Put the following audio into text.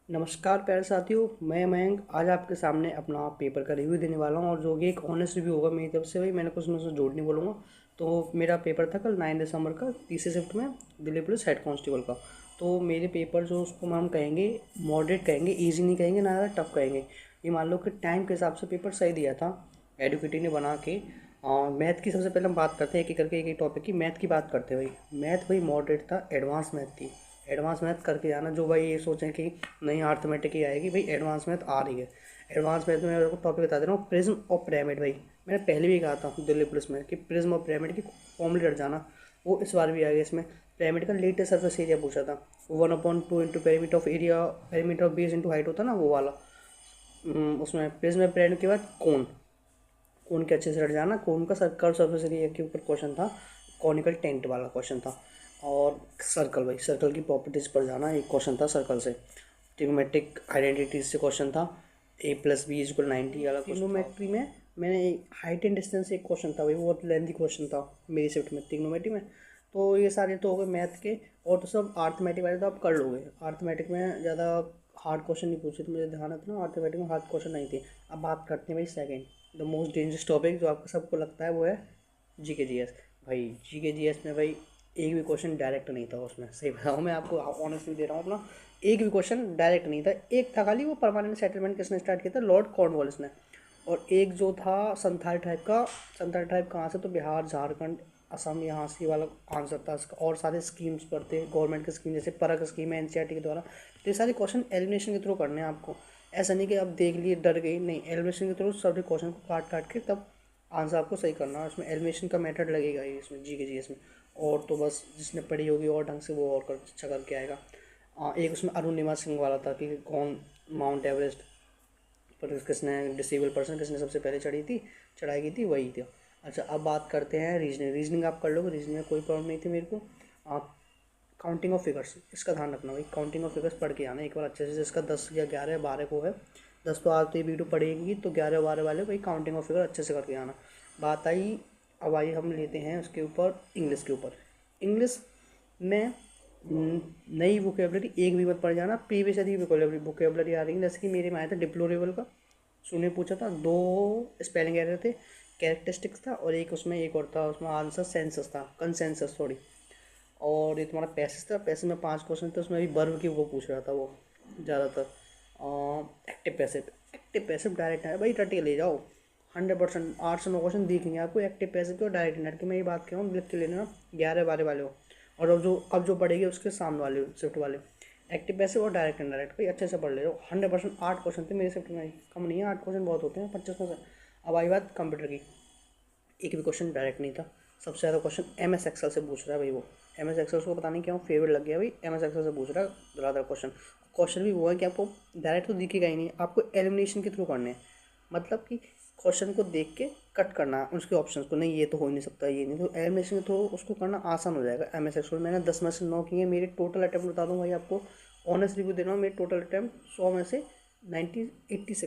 नमस्कार प्यारे साथियों, मैं मयंक आज आपके सामने अपना पेपर का रिव्यू देने वाला हूँ और जो कि एक ऑनेस्ट रिव्यू होगा मेरी तरफ से। भाई मैंने कुछ उसमें झूठ नहीं बोलूँगा। तो मेरा पेपर था कल 9 दिसंबर का, तीसरी शिफ्ट में दिल्ली पुलिस हेड कांस्टेबल का। तो मेरे पेपर जो उसको हम कहेंगे मॉडरेट कहेंगे, ईजी नहीं कहेंगे, ना ज़्यादा टफ कहेंगे। ये मान लो कि टाइम के हिसाब से पेपर सही दिया था एडुकेटी ने बना के। मैथ की सबसे पहले हम बात करते हैं एक एक करके, एक एक टॉपिक की मैथ की बात करते हैं। भाई मैथ भाई मॉडरेट था, एडवांस मैथ थी। एडवांस मैथ करके जाना, जो भाई ये सोचें कि नहीं अर्थमेटिक ही आएगी, भाई एडवांस मैथ आ रही है। एडवांस मैथ में मैं आपको टॉपिक बता दे रहा हूँ, प्रिज्म और पिरामिड। भाई मैंने पहले भी कहा था दिल्ली पुलिस में कि प्रिज्म और पिरामिड की फॉर्मूले रट जाना, वो इस बार भी आ गया। इसमें पिरामिड का लेटेस्ट सरफेस एरिया पूछा था, 1/2 into perimeter of area, perimeter of base into height होता ना वो वाला। उसमें प्रिज्म और पिरामिड के बाद कोन, कोन के अच्छे से रट जाना। कोन का सर्कल सर्फेस एरिया के ऊपर क्वेश्चन था, कॉनिकल टेंट वाला क्वेश्चन था। और सर्कल, भाई सर्कल की प्रॉपर्टीज पर जाना, एक क्वेश्चन था सर्कल से। ट्रिग्नोमेट्रिक आइडेंटिटीज से क्वेश्चन था, a+b = 90 वाला। ट्रिग्नोमेट्री में मैंने हाइट एंड डिस्टेंस एक क्वेश्चन था, भाई वो बहुत लेंथी क्वेश्चन था मेरी शिफ्ट में ट्रिग्नोमेट्री में। तो ये सारे तो हो गए मैथ के। और तो सब आर्थमेटिक वाले तो आप कर लोगे। आर्थमेटिक में ज़्यादा हार्ड क्वेश्चन नहीं पूछे, तो मुझे ध्यान है ना, आर्थमेटिक में हार्ड क्वेश्चन नहीं थे। अब बात करते हैं भाई second, the most dangerous topic जो आपको सबको लगता है, वो है जीके जीएस। भाई जीके जीएस में भाई एक भी क्वेश्चन डायरेक्ट नहीं था उसमें। सही बताऊँ, मैं आपको ऑनेस्टली दे रहा हूँ अपना, एक भी क्वेश्चन डायरेक्ट नहीं था। एक था खाली, वो परमानेंट सेटलमेंट किसने स्टार्ट किया था, लॉर्ड कॉर्नवालिस ने। और एक जो था संथाल ट्राइब का। संथाल ट्राइब कहाँ से, तो बिहार, झारखंड, असम, यहाँ से वाला आंसर था इसका। और सारे स्कीम्स पर थे, गवर्नमेंट की स्कीम, जैसे परक स्कीम है एनसीईआरटी के द्वारा। तो ये सारे क्वेश्चन एलिमिनेशन के थ्रू करने हैं आपको। ऐसा नहीं कि आप देख लिए डर गई, नहीं, एलिमिनेशन के थ्रू सभी क्वेश्चन को काट काट के तब आंसर आपको सही करना है। उसमें एलिमिनेशन का मेथड लगेगा ही इसमें, जी के जी इसमें। और तो बस जिसने पढ़ी होगी और ढंग से वो और अच्छा करके आएगा। एक उसमें अरुणिमा सिंह वाला था कि कौन माउंट एवरेस्ट पर किसने, डिसेबल पर्सन किसने सबसे पहले चढ़ाई की थी, वही था। अच्छा अब बात करते हैं रीजनिंग। रीजनिंग आप कर लोगे, रीजनिंग में कोई प्रॉब्लम नहीं थी मेरे को। काउंटिंग ऑफ फिगर्स, इसका ध्यान रखना भाई, काउंटिंग ऑफ फिगर्स पढ़ के आना एक बार अच्छे से। जिसका 10 या 11 या 12 को है, 10 तो आज तो ये वीडियो पढ़ेगी, तो 11 12 वाले भाई काउंटिंग ऑफ फिगर अच्छे से करके आना। बात आई, अब आई हम लेते हैं उसके ऊपर इंग्लिश के ऊपर। इंग्लिश में नई वोकेबलरी एक भी मत पढ़ जाना, प्रीवियस यदि वोकेबलरी आ रही है। जैसे कि मेरे में आया था डिप्लोरेबल का, सुने पूछा था, 2 स्पेलिंग एरर थे, कैरेक्टरिस्टिक्स था, और एक उसमें एक और था, उसमें आंसर सेंसस था, कंसेंसस सॉरी। और ये तुम्हारा पैसेज था, पैसेज में 5 क्वेश्चन थे, उसमें भी वर्ब की वो पूछ रहा था वो ज़्यादातर। Active passive, active passive direct है भाई, रट के ले जाओ। 100% 8 से 9 क्वेश्चन दिखेंगे आपको एक्टिव पैसिव के और डायरेक्ट नेट की। मैं ये बात कह रहा हूँ, लिख के लेना, 11 12 वाले हो। और अब जो पढ़ेगी उसके सामने वाले शिफ्ट वाले, एक्टिव पैसिव और डायरेक्ट इनडायरेक्ट भाई अच्छे से पढ़ ले रहो। 100% 8 क्वेश्चन थे मेरे शिफ्ट में, कम नहीं है, 8 क्वेश्चन बहुत होते हैं 25 में से। अब आई बात कंप्यूटर की, एक भी क्वेश्चन डायरेक्ट नहीं था। सबसे ज़्यादा क्वेश्चन एम एस एक्सेल से पूछ रहा है भाई वो। एम एस एक्सेल को पता नहीं क्यों फेवरेट लग गया भाई, एम एस एक्सेल से पूछ रहा है ज़्यादा क्वेश्चन। क्वेश्चन भी वो है कि आपको डायरेक्ट तो दिखेगा ही नहीं, आपको एलिमिनेशन के थ्रू करने हैं। मतलब कि क्वेश्चन को देख के कट करना उसके ऑप्शन को, नहीं ये तो हो ही नहीं सकता, ये नहीं, तो एलिमिनेशन के थ्रू उसको करना आसान हो जाएगा। एम एस एक्सेल मैंने 10 में से 9 किए। मेरे टोटल अटैम्प्ट बता दूँ भाई आपको, ऑनेस्ट रिव्यू दे रहा हूँ, मेरे टोटल अटैम्प्ट 100 में से 90 86